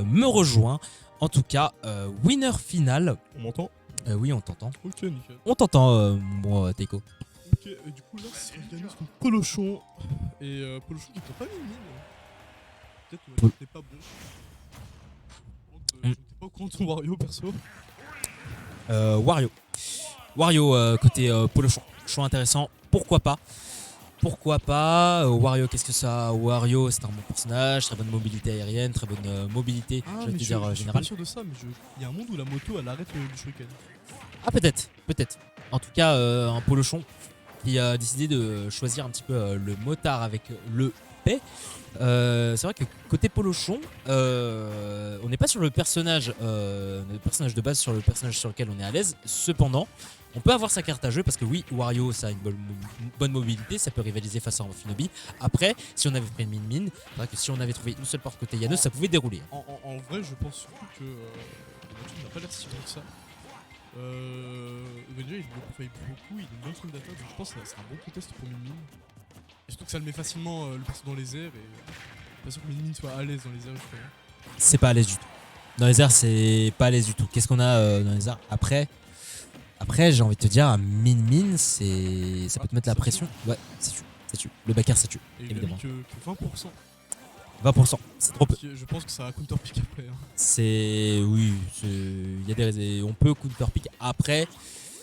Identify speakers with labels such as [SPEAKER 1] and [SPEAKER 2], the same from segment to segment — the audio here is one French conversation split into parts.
[SPEAKER 1] me rejoint. En tout cas, winner final.
[SPEAKER 2] On m'entend?
[SPEAKER 1] Oui, on t'entend.
[SPEAKER 2] Ok, nickel.
[SPEAKER 1] On t'entend, bon, Teiko.
[SPEAKER 2] Ok, et du coup là, c'est Yanos contre Polochon. Et Polochon qui t'a pas mis mine. Peut-être que
[SPEAKER 1] Pol-
[SPEAKER 2] t'es pas bon. J'étais pas au courant de son Wario perso.
[SPEAKER 1] Wario côté Polochon. Choix intéressant. Pourquoi pas? Wario, qu'est-ce que ça? Wario, c'est un bon personnage, très bonne mobilité aérienne, très bonne mobilité, je vais te dire
[SPEAKER 2] je suis
[SPEAKER 1] générale.
[SPEAKER 2] pas sûr de ça, mais il y a un monde où la moto elle arrête le shuriken.
[SPEAKER 1] Ah, peut-être. En tout cas, un Polochon qui a décidé de choisir un petit peu le motard avec le P. C'est vrai que côté Polochon, on n'est pas sur le personnage de base, sur le personnage sur lequel on est à l'aise. Cependant, on peut avoir sa carte à jouer parce que oui, Wario, ça a une bonne mobilité, ça peut rivaliser face à Finobi. Après, si on avait pris une mine, c'est vrai que si on avait trouvé une seule porte côté Yanos, ça pouvait dérouler.
[SPEAKER 2] En vrai, je pense surtout que la team n'a pas l'air si bon que ça. Déjà, il failli beaucoup, il a une bonne frame d'attaque, donc je pense que ça sera un bon contest pour Min. Et surtout que ça le met facilement le perso dans les airs et pas sûr que Min soit à l'aise dans les airs justement.
[SPEAKER 1] C'est pas à l'aise du tout. Dans les airs, c'est pas à l'aise du tout. Qu'est-ce qu'on a dans les airs Après, j'ai envie de te dire, un min, ça peut te mettre la pression. Ouais, ça tue. Le backer, ça tue,
[SPEAKER 2] Et
[SPEAKER 1] évidemment.
[SPEAKER 2] il a mis que 20%.
[SPEAKER 1] 20%, c'est trop peu.
[SPEAKER 2] Je pense que ça va counter-pick après. Hein.
[SPEAKER 1] Oui, il y a des raisons. On peut counter-pick après.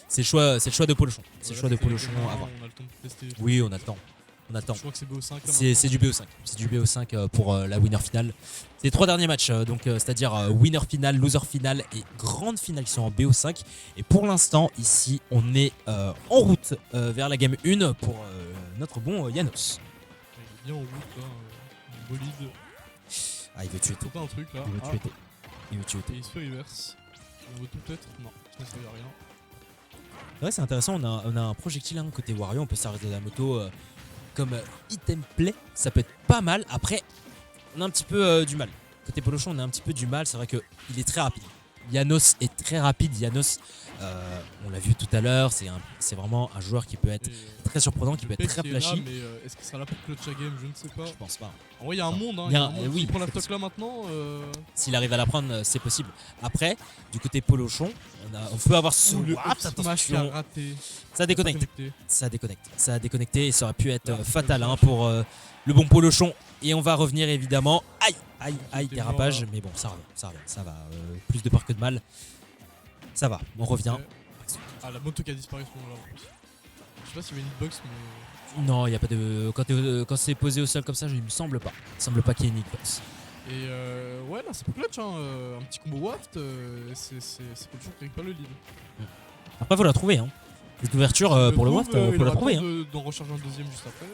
[SPEAKER 1] C'est le choix de Polochon. C'est le choix de Polochon à voir.
[SPEAKER 2] On a le temps de tester.
[SPEAKER 1] Oui, on attend.
[SPEAKER 2] Je crois que c'est BO5.
[SPEAKER 1] C'est du BO5. C'est du BO5 pour la winner finale. C'est les 3 derniers matchs, donc c'est-à-dire winner finale, loser finale et grande finale qui sont en BO5. Et pour l'instant, ici, on est en route vers la game 1 pour notre bon Yanos.
[SPEAKER 2] Il est bien en route là, bolide.
[SPEAKER 1] Ah, il veut tuer tout.
[SPEAKER 2] Faut pas un truc là.
[SPEAKER 1] Il veut tuer tout.
[SPEAKER 2] Et il se fait reverse. On veut tout peut-être. Non, ça ne sert à rien.
[SPEAKER 1] C'est vrai, c'est intéressant. On a un projectile côté Wario. On peut s'arrêter de la moto comme item play. Ça peut être pas mal. Après, on a un petit peu du mal. Côté Polochon, on a un petit peu du mal. C'est vrai qu'il est très rapide. Yanos est très rapide. Yanos, on l'a vu tout à l'heure, c'est vraiment un joueur qui peut être très surprenant, qui peut être très flashy.
[SPEAKER 2] Là, mais est-ce que ça sera là pour clutch la game? Je ne sais pas.
[SPEAKER 1] Je pense pas.
[SPEAKER 2] En vrai, il y a un monde. Hein,
[SPEAKER 1] oui,
[SPEAKER 2] s'il prend la stock là maintenant.
[SPEAKER 1] S'il arrive à la prendre, c'est possible. Après, du côté Polochon, on peut avoir ce attention. Ça a déconnecté et ça aurait pu être fatal pour le bon Polochon. Et on va revenir évidemment. Aïe, dérapage. Mais bon, ça va. Plus de peur que de mal. Ça va, on revient.
[SPEAKER 2] Ah, la moto qui a disparu à ce moment-là en plus. Je sais pas s'il y avait une hitbox, mais.
[SPEAKER 1] Non, il n'y a pas de. Quand c'est posé au sol comme ça, il me semble pas. Il me semble pas qu'il y ait une hitbox.
[SPEAKER 2] Et ouais, là c'est clutch, hein. Un petit combo waft, c'est pas toujours qu'il pas le lead.
[SPEAKER 1] Après, faut la trouver, hein. Cette ouverture pour le waft, faut la trouver.
[SPEAKER 2] D'en recharger un deuxième juste après.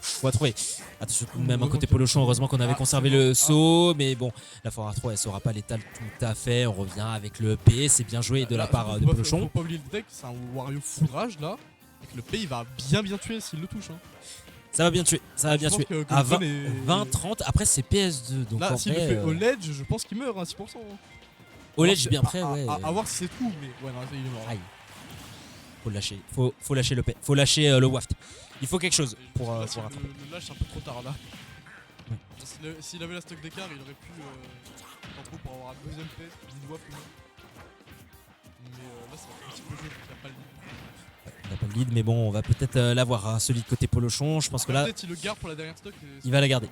[SPEAKER 1] Faut la trouver. Attention, même un côté Polochon, heureusement qu'on avait conservé le saut. Mais bon, la Forra 3, elle saura pas l'étal tout à fait. On revient avec le P. C'est bien joué de la part de Polochon.
[SPEAKER 2] Faut pas oublier le deck, c'est un Wario full rage là. Et que le P il va bien tuer s'il le touche. Hein.
[SPEAKER 1] Ça va bien tuer. À 20-30. Après, c'est PS2. Donc
[SPEAKER 2] là,
[SPEAKER 1] s'il le
[SPEAKER 2] fait au ledge, je pense qu'il meurt à 6%. Hein.
[SPEAKER 1] Au ledge, bien près, ouais.
[SPEAKER 2] À voir si c'est tout, mais ouais, non, il est mort.
[SPEAKER 1] Aïe. Faut le lâcher. Faut lâcher le P. Faut lâcher le waft. Il faut quelque chose pour rattraper.
[SPEAKER 2] Le lâche c'est un peu trop tard là. S'il avait la stock d'écart, il aurait pu en trop pour avoir un deuxième P, une waft. Mais là, c'est un petit peu jeu, il n'a pas le lead.
[SPEAKER 1] Il n'a pas le lead, mais bon, on va peut-être l'avoir, hein, celui de côté Polochon. Je pense que là.
[SPEAKER 2] Peut-être il le garde pour la dernière stock.
[SPEAKER 1] Il va la garder,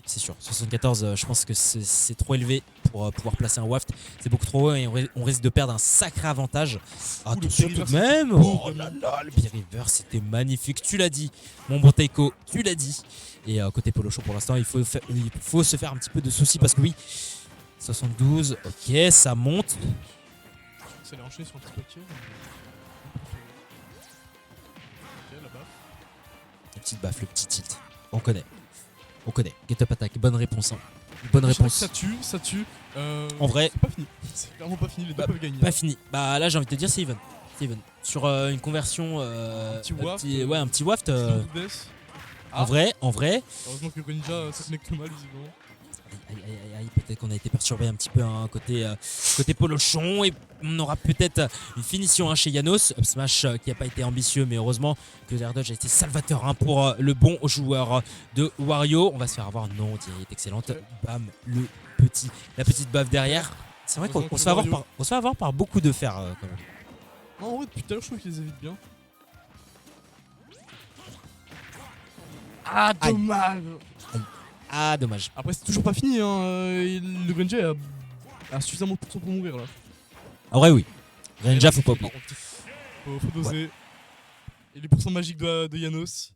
[SPEAKER 1] c'est sûr. 74, je pense que c'est trop élevé pour pouvoir placer un waft. C'est beaucoup trop haut et on risque de perdre un sacré avantage. Attention tout de même. Oh là là, le B-River, c'était magnifique. Tu l'as dit, mon bon Teiko, tu l'as dit. Et côté Polochon, pour l'instant, il faut se faire un petit peu de soucis parce que oui, 72, ok, ça monte.
[SPEAKER 2] Ça l'est enchaîné sur un petit papier.
[SPEAKER 1] La petite baffe, le petit tilt. On connaît. Get up attack, bonne réponse. Hein. Bonne réponse.
[SPEAKER 2] Ça tue.
[SPEAKER 1] En vrai,
[SPEAKER 2] c'est pas fini. C'est clairement pas fini, les deux peuvent gagner.
[SPEAKER 1] Pas fini. Bah là, j'ai envie de te dire, c'est even. Sur une conversion.
[SPEAKER 2] Un petit waft.
[SPEAKER 1] Un petit waft. En vrai.
[SPEAKER 2] Heureusement que Ninja ça connecte mal, visiblement.
[SPEAKER 1] Aïe, peut-être qu'on a été perturbé un petit peu côté Polochon et on aura peut-être une finition chez Yanos. Up smash qui n'a pas été ambitieux, mais heureusement que l'air dodge a été salvateur pour le bon joueur de Wario. On va se faire avoir. Non, il est excellente. Bam, le la petite baffe derrière. C'est vrai qu'on se fait avoir par beaucoup de fer quand même.
[SPEAKER 2] Non, en vrai, depuis tout à l'heure, je trouve qu'ils les évitent bien. Ah,
[SPEAKER 1] Aïe.
[SPEAKER 2] dommage.
[SPEAKER 1] Ah, dommage.
[SPEAKER 2] Après, c'est toujours pas fini, hein. Le Greninja a suffisamment de pourcents pour mourir là.
[SPEAKER 1] En vrai, oui. Greninja, faut pas oublier.
[SPEAKER 2] Faut doser. Et les pourcents magiques de Janos.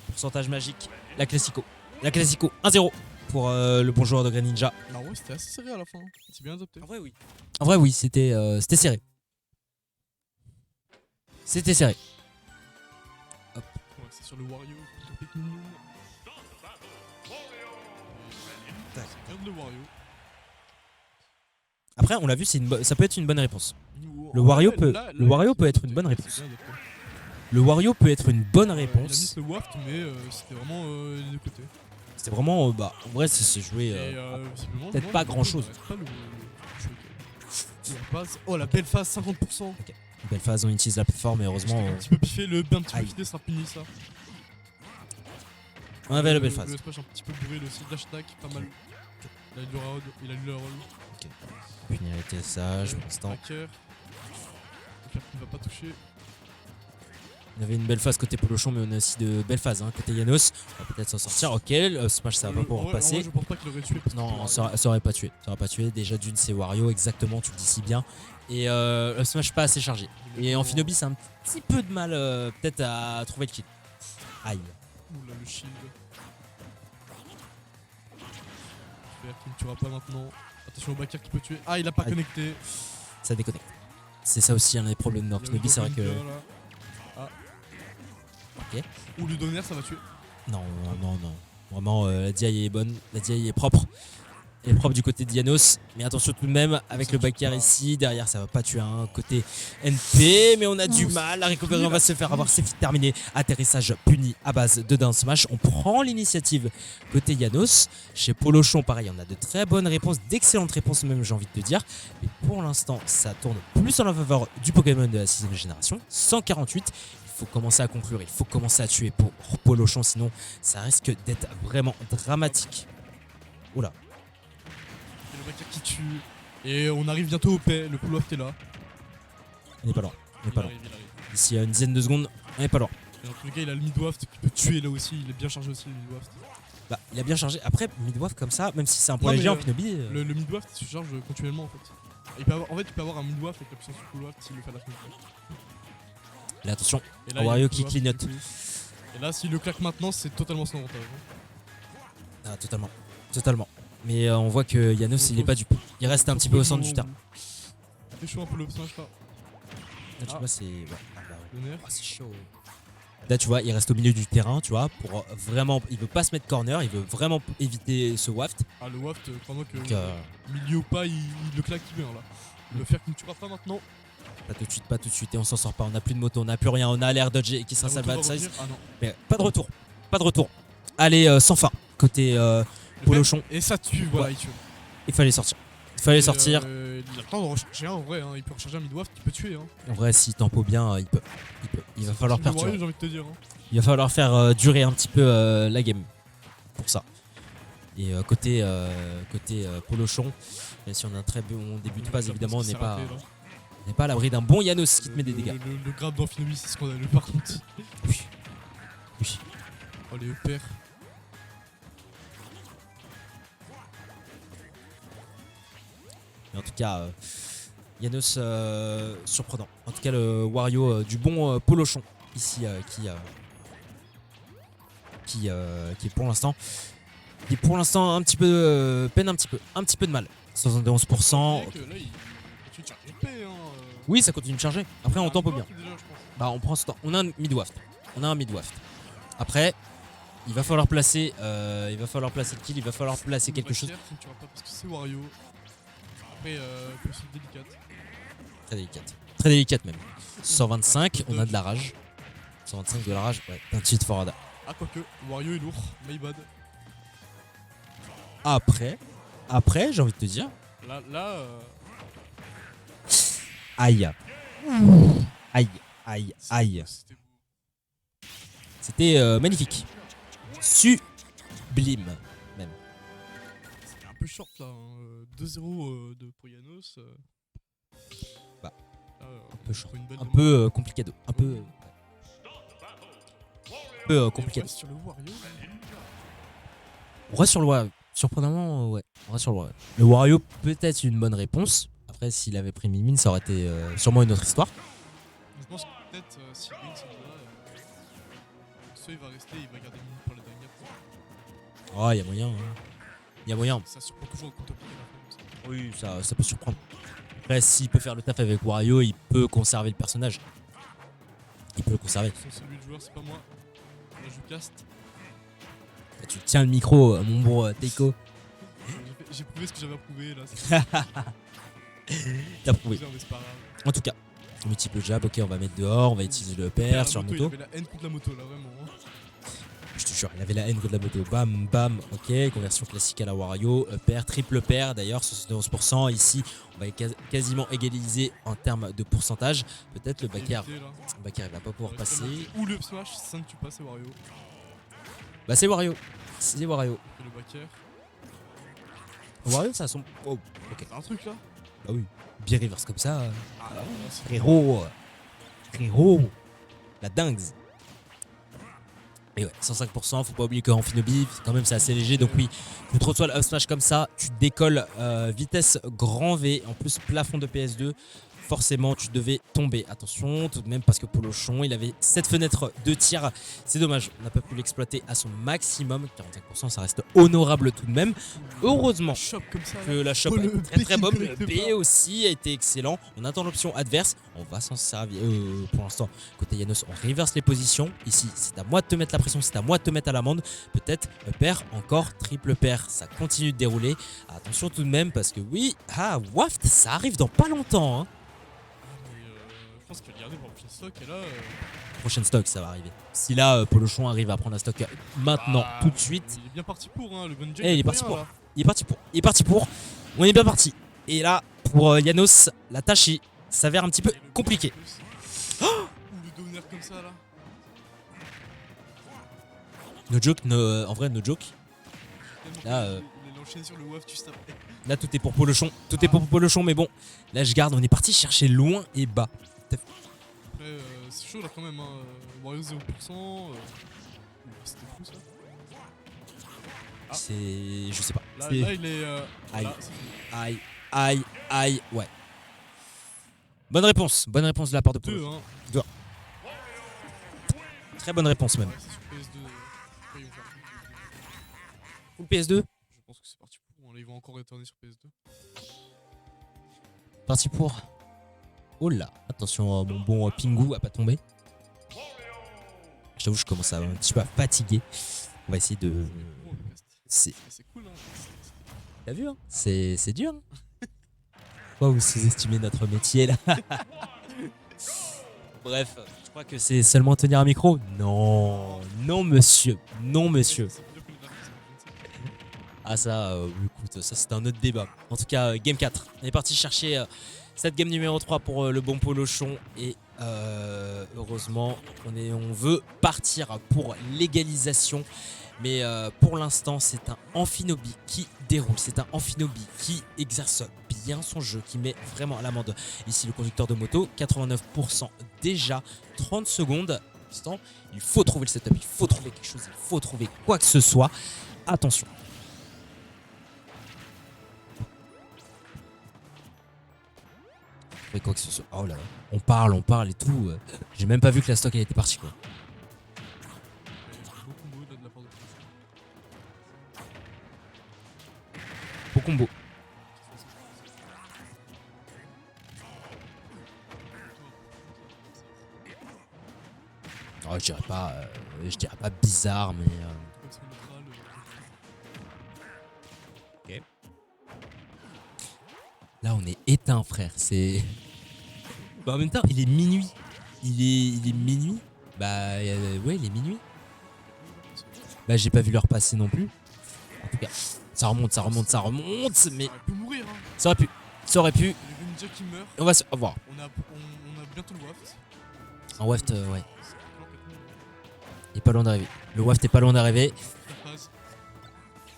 [SPEAKER 1] Pourcentage magique. La Classico. La Classico 1-0 pour le bon joueur de Greninja.
[SPEAKER 2] Non, ouais, c'était assez serré à la fin. C'est bien adapté.
[SPEAKER 1] En vrai, oui, c'était serré. C'était serré.
[SPEAKER 2] Ouais, c'est sur le Wario. Pikmin.
[SPEAKER 1] Tac.
[SPEAKER 2] Regarde le Wario.
[SPEAKER 1] Après, on l'a vu, ça peut être une bonne réponse. Le
[SPEAKER 2] Oh,
[SPEAKER 1] Wario
[SPEAKER 2] ouais,
[SPEAKER 1] peut,
[SPEAKER 2] là,
[SPEAKER 1] le Wario peut être une bonne
[SPEAKER 2] c'est
[SPEAKER 1] réponse.
[SPEAKER 2] bien adapté.
[SPEAKER 1] Le Wario peut être une bonne
[SPEAKER 2] Il a mis
[SPEAKER 1] réponse.
[SPEAKER 2] le waft, mais c'était vraiment les deux côtés.
[SPEAKER 1] C'était vraiment, en vrai, c'est joué.
[SPEAKER 2] Et visiblement,
[SPEAKER 1] peut-être
[SPEAKER 2] non,
[SPEAKER 1] pas
[SPEAKER 2] le
[SPEAKER 1] grand-chose.
[SPEAKER 2] Wario n'arrête pas le shuriken. La base. Oh, la belle phase, 50%.
[SPEAKER 1] Belle phase, on utilise la plateforme, mais heureusement,
[SPEAKER 2] Un petit peu piffé, le bien petit peu
[SPEAKER 1] Aïe.
[SPEAKER 2] piffé sera puni ça.
[SPEAKER 1] on avait la belle phase.
[SPEAKER 2] Le splash un petit peu bourré, aussi dash attack, pas mal. Il a eu le road, il a eu le roll.
[SPEAKER 1] Finalité sage pour l'instant.
[SPEAKER 2] Hacker. Hacker qui ne va pas toucher.
[SPEAKER 1] On avait une belle phase côté Polochon, mais on a aussi de belles phases côté Janos. On va peut-être s'en sortir. Ok, le Smash ça va pas pouvoir passer.
[SPEAKER 2] En vrai, je pense pas qu'il aurait tué. Parce
[SPEAKER 1] Non,
[SPEAKER 2] que
[SPEAKER 1] ça aurait pas tué. Ça aurait pas tué. Déjà d'une, c'est Wario, exactement, tu le dis si bien. Et le Smash pas assez chargé. Et en Finobi, c'est un petit peu de mal peut-être à trouver le kill. Aïe.
[SPEAKER 2] Oula, le shield. J'espère qu'il ne tuera pas maintenant. Attention au backer qui peut tuer. Ah, il a pas
[SPEAKER 1] Aïe.
[SPEAKER 2] connecté.
[SPEAKER 1] Ça déconnecte. C'est ça aussi un des problèmes de Finobi, c'est vrai que.
[SPEAKER 2] Ah.
[SPEAKER 1] Ok.
[SPEAKER 2] Ou lui donner, ça va tuer.
[SPEAKER 1] Non. Vraiment, la DI est bonne. La DI est propre. Elle est propre du côté de Janos. Mais attention tout de même, avec
[SPEAKER 2] Ça
[SPEAKER 1] le
[SPEAKER 2] tue
[SPEAKER 1] backer
[SPEAKER 2] pas.
[SPEAKER 1] ici. Derrière, ça va pas tuer un côté NP. Mais on a du mal. La recovery, on va se faire avoir. C'est terminé. Atterrissage puni à base de down smash. On prend l'initiative côté Janos. Chez Polochon, pareil, on a de très bonnes réponses. D'excellentes réponses même, j'ai envie de te dire. Mais pour l'instant, ça tourne plus en la faveur du Pokémon de la 6ème génération. 148. Il faut commencer à conclure, il faut commencer à tuer pour Polochon, sinon ça risque d'être vraiment dramatique. Oula.
[SPEAKER 2] Et le backer qui tue. Et on arrive bientôt au paix. Le pull-off est là.
[SPEAKER 1] On n'est pas loin, on n'est
[SPEAKER 2] Il
[SPEAKER 1] pas loin.
[SPEAKER 2] arrive, il arrive.
[SPEAKER 1] D'ici à une dizaine de secondes, on n'est pas loin.
[SPEAKER 2] Et dans tous les cas, il a le mid-waft qui peut tuer là aussi. Il est bien chargé aussi, le mid-waft.
[SPEAKER 1] Bah, il a bien chargé. Après, midwave comme ça, même si c'est un point
[SPEAKER 2] Non,
[SPEAKER 1] léger
[SPEAKER 2] mais,
[SPEAKER 1] en Finobi.
[SPEAKER 2] Le mid-waft il se charge continuellement en fait. Il peut avoir, en fait, il peut avoir un mid-waft avec la puissance du pull-waft s'il le fait à la fin.
[SPEAKER 1] Là, attention,
[SPEAKER 2] Et là, il y a
[SPEAKER 1] Wario
[SPEAKER 2] le
[SPEAKER 1] qui
[SPEAKER 2] pull-waft
[SPEAKER 1] clignote.
[SPEAKER 2] du coup. Et là, s'il le claque maintenant, c'est totalement son avantage.
[SPEAKER 1] Ah, totalement. Mais on voit que Janos, il est pas dupe. Il reste un petit peu au centre du terrain.
[SPEAKER 2] C'est chaud un peu le smash là.
[SPEAKER 1] Là, tu
[SPEAKER 2] Ah.
[SPEAKER 1] vois, c'est. Ouais, bah ouais.
[SPEAKER 2] Le nerf.
[SPEAKER 1] Ah, c'est chaud. Là, tu vois, il reste au milieu du terrain, tu vois, pour vraiment. Il veut pas se mettre corner, il veut vraiment éviter ce waft.
[SPEAKER 2] Ah, le waft, pendant que
[SPEAKER 1] Donc,
[SPEAKER 2] milieu ou pas, il le claque bien là. Le faire qu'il ne tuera pas maintenant.
[SPEAKER 1] pas tout de suite, et on s'en sort pas. On a plus de moto, on a plus rien, on a l'air dodger qui sera
[SPEAKER 2] La moto
[SPEAKER 1] salvé
[SPEAKER 2] va
[SPEAKER 1] de size.
[SPEAKER 2] revenir. Ah non.
[SPEAKER 1] Mais pas de retour. Allez, sans fin, côté
[SPEAKER 2] Le
[SPEAKER 1] Polochon.
[SPEAKER 2] fait- Et ça tue, voilà,
[SPEAKER 1] Ouais.
[SPEAKER 2] il tue.
[SPEAKER 1] Il fallait sortir.
[SPEAKER 2] Il a le temps de recharger un en vrai, hein. Il peut recharger un mid-waft qui peut tuer. Hein.
[SPEAKER 1] En vrai, s'il tempo bien, il peut. Il va falloir faire
[SPEAKER 2] Wario,
[SPEAKER 1] durer.
[SPEAKER 2] j'ai envie de te dire. Hein.
[SPEAKER 1] Il va falloir faire durer un petit peu la game pour ça. Et côté Polochon, même si on a un très bon début de phase, évidemment, on
[SPEAKER 2] C'est
[SPEAKER 1] n'est pas,
[SPEAKER 2] raté, là.
[SPEAKER 1] on n'est pas à l'abri d'un bon Janos qui te met des dégâts.
[SPEAKER 2] Le grab d'Amphinobi, c'est scandaleux par contre.
[SPEAKER 1] Oui.
[SPEAKER 2] Oh, les EPR.
[SPEAKER 1] Mais en tout cas, Janos surprenant. En tout cas, le Wario du bon Polochon ici qui est pour l'instant un petit peu peine un petit peu de mal. 71%.
[SPEAKER 2] Ok, là, il continue de charger épais. Hein.
[SPEAKER 1] Oui, ça continue de charger. Après, on tempo bien.
[SPEAKER 2] Déjà, je pense.
[SPEAKER 1] Bah, on prend ce temps. On a un mid-waft. Après, il va falloir placer le kill, il va falloir placer quelque chose.
[SPEAKER 2] Qui ne tuera pas parce que c'est Wario. Après, possible délicate.
[SPEAKER 1] Très délicate même. 125, on a de la rage. 125 de la rage, ouais, un cheat forward.
[SPEAKER 2] Ah, quoique, Wario est lourd, my bad.
[SPEAKER 1] Après, j'ai envie de te dire.
[SPEAKER 2] Là,
[SPEAKER 1] Aïe. Aïe.
[SPEAKER 2] c'était beau.
[SPEAKER 1] C'était magnifique. Sublime, même.
[SPEAKER 2] C'était un peu short là. Hein. 2-0 pour Janos.
[SPEAKER 1] Bah,
[SPEAKER 2] un
[SPEAKER 1] peu short.
[SPEAKER 2] Une belle
[SPEAKER 1] Un
[SPEAKER 2] demande.
[SPEAKER 1] peu complicado. Un peu. Un peu
[SPEAKER 2] Et
[SPEAKER 1] compliqué.
[SPEAKER 2] on reste sur le Wario.
[SPEAKER 1] On reste sur le Wario. Surprenamment, ouais. On reste sur le Wario. Le Wario, peut-être une bonne réponse. Après, s'il avait pris Mimine, ça aurait été sûrement une autre histoire.
[SPEAKER 2] Je pense que peut-être s'il gagne celui-là, soit il va rester, il va garder Mimi pour la dernière.
[SPEAKER 1] Oh, il y a moyen. Il y a moyen.
[SPEAKER 2] Ça surprend toujours au compte après.
[SPEAKER 1] Oui, ça peut surprendre. Après, s'il peut faire le taf avec Wario, il peut conserver le personnage. Il peut le conserver.
[SPEAKER 2] C'est lui le joueur, c'est pas moi. Là, je caste.
[SPEAKER 1] Là, tu tiens le micro, mon bon Teiko.
[SPEAKER 2] J'ai prouvé ce que j'avais approuvé là.
[SPEAKER 1] T'as prouvé.
[SPEAKER 2] Mais c'est pas grave.
[SPEAKER 1] En tout cas, multiple jab, ok, on va mettre dehors, on va utiliser le PR sur
[SPEAKER 2] Il
[SPEAKER 1] moto.
[SPEAKER 2] avait la haine contre la moto là, vraiment. Hein.
[SPEAKER 1] Je te jure, il avait la haine contre la moto. Bam, bam, ok. Conversion classique à la Wario. Pair, triple pair d'ailleurs, 71%. Ici, on va quasiment égaliser en termes de pourcentage. Peut-être le backer.
[SPEAKER 2] Éviter, là.
[SPEAKER 1] Le backer, il va pas pouvoir passer.
[SPEAKER 2] Ou le smash, ça ne tue pas, c'est Wario.
[SPEAKER 1] Bah, c'est Wario. C'est Wario.
[SPEAKER 2] Et le backer.
[SPEAKER 1] Wario, ça a son. Oh, ok.
[SPEAKER 2] C'est un truc là.
[SPEAKER 1] Bah oui. Bien reverse comme ça.
[SPEAKER 2] Ah,
[SPEAKER 1] Frérot. Frérot. La dingue. Et ouais, 105%, faut pas oublier qu'en Finobi, quand même c'est assez léger, donc oui, tu te reçois le up smash comme ça, tu décolles vitesse grand V, en plus plafond de PS2, forcément tu devais tomber. Attention tout de même parce que Polochon, il avait cette fenêtre de tir, c'est dommage, on n'a pas pu l'exploiter à son maximum, 45% ça reste honorable tout de même. Heureusement
[SPEAKER 2] shop comme ça,
[SPEAKER 1] que la shop
[SPEAKER 2] le
[SPEAKER 1] est très très
[SPEAKER 2] B
[SPEAKER 1] bonne,
[SPEAKER 2] qui
[SPEAKER 1] le
[SPEAKER 2] connecte
[SPEAKER 1] B
[SPEAKER 2] pas.
[SPEAKER 1] aussi a été excellent, on attend l'option adverse, on va s'en servir pour l'instant. Côté Janos, on reverse les positions, ici c'est à moi de te mettre la pression, c'est à moi de te mettre à l'amende, peut-être pair, encore triple pair, ça continue de dérouler, attention tout de même parce que oui, Waft ça arrive dans pas longtemps hein.
[SPEAKER 2] Je pense qu'il va garder pour le prochain stock et là.
[SPEAKER 1] Prochaine stock ça va arriver. Si là Polochon arrive à prendre la stock maintenant tout de suite,
[SPEAKER 2] Il est bien parti pour, hein, le bon Jack.
[SPEAKER 1] il est parti pour. Il est parti pour. On est bien parti. Et là, pour Janos, la tâche s'avère un petit peu compliquée.
[SPEAKER 2] Ou le downer comme ça là.
[SPEAKER 1] No joke, en vrai, no joke. Là,
[SPEAKER 2] Il a enchaîné sur le WAF juste après.
[SPEAKER 1] Là, tout est pour Polochon. Tout est pour Polochon, mais bon. Là, je garde. On est parti chercher loin et bas.
[SPEAKER 2] Après, c'est chaud là quand même. Hein. Wario 0%. C'était fou ça.
[SPEAKER 1] C'est. Je sais pas.
[SPEAKER 2] Là,
[SPEAKER 1] C'est-
[SPEAKER 2] il est.
[SPEAKER 1] Aïe.
[SPEAKER 2] Là, c'est fini.
[SPEAKER 1] Aïe. Ouais. Bonne réponse de la part de
[SPEAKER 2] 2,
[SPEAKER 1] Polochon.
[SPEAKER 2] hein.
[SPEAKER 1] Très bonne réponse même.
[SPEAKER 2] Ouais, c'est sur PS2. Après, ils vont faire
[SPEAKER 1] Full PS2.
[SPEAKER 2] Je pense que c'est parti pour. Là, ils vont encore retourner sur PS2.
[SPEAKER 1] Parti pour. Oh là. Attention, mon bon Pingu à pas tomber. J'avoue, je commence à un petit peu à fatiguer. On va essayer de.
[SPEAKER 2] Oh, le reste.
[SPEAKER 1] C'est.
[SPEAKER 2] C'est cool, hein.
[SPEAKER 1] T'as vu, hein? C'est dur. Hein. Pourquoi vous sous-estimez notre métier là? Bref, je crois que c'est seulement tenir un micro. Non, non monsieur, non monsieur.
[SPEAKER 2] C'est bien plus grave, je ne sais pas.
[SPEAKER 1] Ah ça, écoute, ça c'est un autre débat. En tout cas, game 4. On est parti chercher cette game numéro 3 pour le bon Polochon. Et heureusement, on veut partir pour l'égalisation. Mais pour l'instant, c'est un Amphinobi qui déroule. C'est un Amphinobi qui exerce bien son jeu, qui met vraiment à l'amende. Ici, le conducteur de moto, 89% déjà, 30 secondes. Instant, il faut trouver le setup, il faut trouver quelque chose, il faut trouver quoi que ce soit. Attention. Trouver quoi que ce soit. Oh là là, on parle et tout. J'ai même pas vu que la stock elle était partie quoi.
[SPEAKER 2] Il y a beaucoup de mots là de la part de Polochon.
[SPEAKER 1] Beau combo. Oh, je dirais pas bizarre, mais.
[SPEAKER 2] Comme ça, neutral,
[SPEAKER 1] Ok. Là, on est éteint, frère. C'est. Bah, en même temps, il est minuit. Il est minuit. Bah, ouais, il est minuit. Bah, j'ai pas vu l'heure passer non plus. En tout cas, ça remonte. Mais
[SPEAKER 2] Il peut mourir, hein.
[SPEAKER 1] ça aurait pu. Ça aurait pu.
[SPEAKER 2] Il y a le ninja qui meurt.
[SPEAKER 1] On va se voir.
[SPEAKER 2] On a bientôt le waft.
[SPEAKER 1] En waft, ouais.
[SPEAKER 2] C'est encore 4 minutes.
[SPEAKER 1] Il est pas loin d'arriver. Le waft est pas loin d'arriver.
[SPEAKER 2] La phase.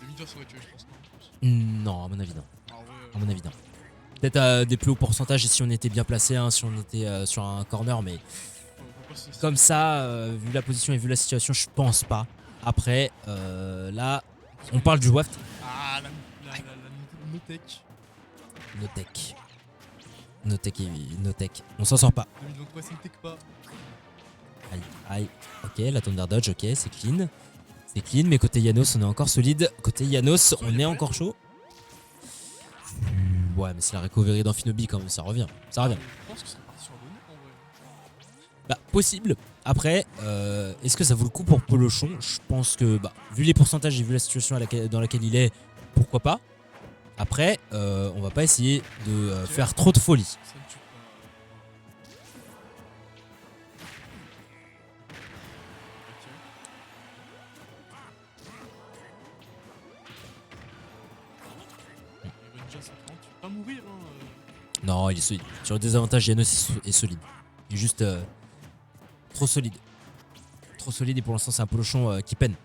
[SPEAKER 2] Le leader serait tué, je pense. Non, en plus.
[SPEAKER 1] Non, à mon avis, non.
[SPEAKER 2] Ah ouais,
[SPEAKER 1] À mon avis, non. Peut-être des plus hauts pourcentages si on était bien placé, hein, si on était sur un corner, mais
[SPEAKER 2] faut pas se
[SPEAKER 1] comme ça, vu la position et vu la situation, je pense pas. Après, là, on parle du waft.
[SPEAKER 2] Ah, la no-tech.
[SPEAKER 1] No tech. No tech, no tech. On s'en sort pas.
[SPEAKER 2] 2023, ça ne tech pas.
[SPEAKER 1] Aïe, aïe. Ok, la Thunder Dodge, ok, c'est clean. C'est clean, mais côté Yanos, on est encore solide. Côté Yanos, on est encore chaud. Ouais, mais c'est la recovery d'Amphinobi quand même, ça revient. Ça revient.
[SPEAKER 2] Je pense que c'est parti sur un bonnet en vrai.
[SPEAKER 1] Bah, possible. Après, est-ce que ça vaut le coup pour Polochon? Je pense que, bah, vu les pourcentages et vu la situation dans laquelle il est, pourquoi pas. Après, on va pas essayer de faire trop de folie.
[SPEAKER 2] Ça ne tue pas. Ok. Il va déjà 130, tu vas pas mourir hein.
[SPEAKER 1] Non, il est solide. Sur le désavantage, Yanos est solide. Il est juste trop solide. Trop solide et pour l'instant, c'est un Polochon qui peine.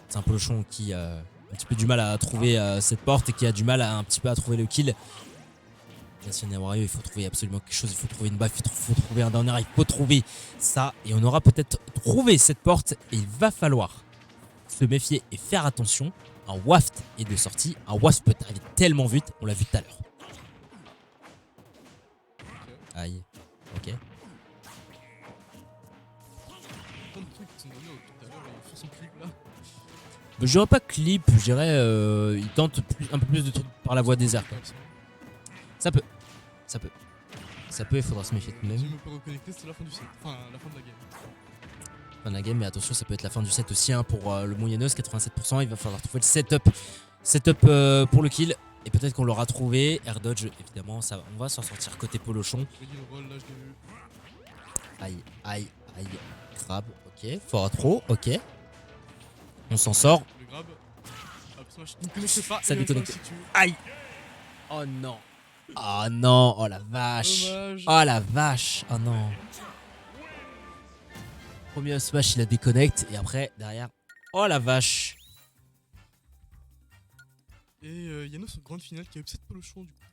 [SPEAKER 1] C'est un Polochon qui a un petit peu du mal à trouver cette porte et qui a du mal un petit peu à trouver le kill. Là, si on est à Wario, il faut trouver absolument quelque chose. Il faut trouver une baffe, il faut trouver un downer, il faut trouver ça. Et on aura peut-être trouvé cette porte et il va falloir se méfier et faire attention. Un waft est de sortie. Un waft peut arriver tellement vite, on l'a vu tout à l'heure. Aïe, ok.
[SPEAKER 2] Plein de trucs qui sont donnés tout à l'heure, ils font son clip là.
[SPEAKER 1] Je dirais pas clip, je dirais il tente un peu plus de trucs par la voie des airs. Quoi. Ça peut, ça peut. Ça peut, il faudra se méfier tout de même.
[SPEAKER 2] Si je me peux reconnecter, c'est la fin du set. Enfin, la fin de la game.
[SPEAKER 1] Fin de la game, mais attention, ça peut être la fin du set aussi hein, pour le Moyennos, 87%. Il va falloir trouver le setup pour le kill. Et peut-être qu'on l'aura trouvé. Air dodge, évidemment, ça, on va s'en sortir côté Polochon.
[SPEAKER 2] Je vais dire le roll, là je l'ai vu.
[SPEAKER 1] Aïe, aïe, aïe. Grab, ok. Fort trop, ok. On s'en sort.
[SPEAKER 2] Le grab. Hop, smash. Ne connecte pas.
[SPEAKER 1] Ça
[SPEAKER 2] et
[SPEAKER 1] déconnecte.
[SPEAKER 2] si tu veux.
[SPEAKER 1] Aïe. Oh non. Oh non, oh la vache.
[SPEAKER 2] Dommage.
[SPEAKER 1] Oh la vache. Oh non. Premier smash, il la déconnecte. Et après, derrière. Oh la vache.
[SPEAKER 2] Et Yano sur grande finale qui a upset Polochon du coup.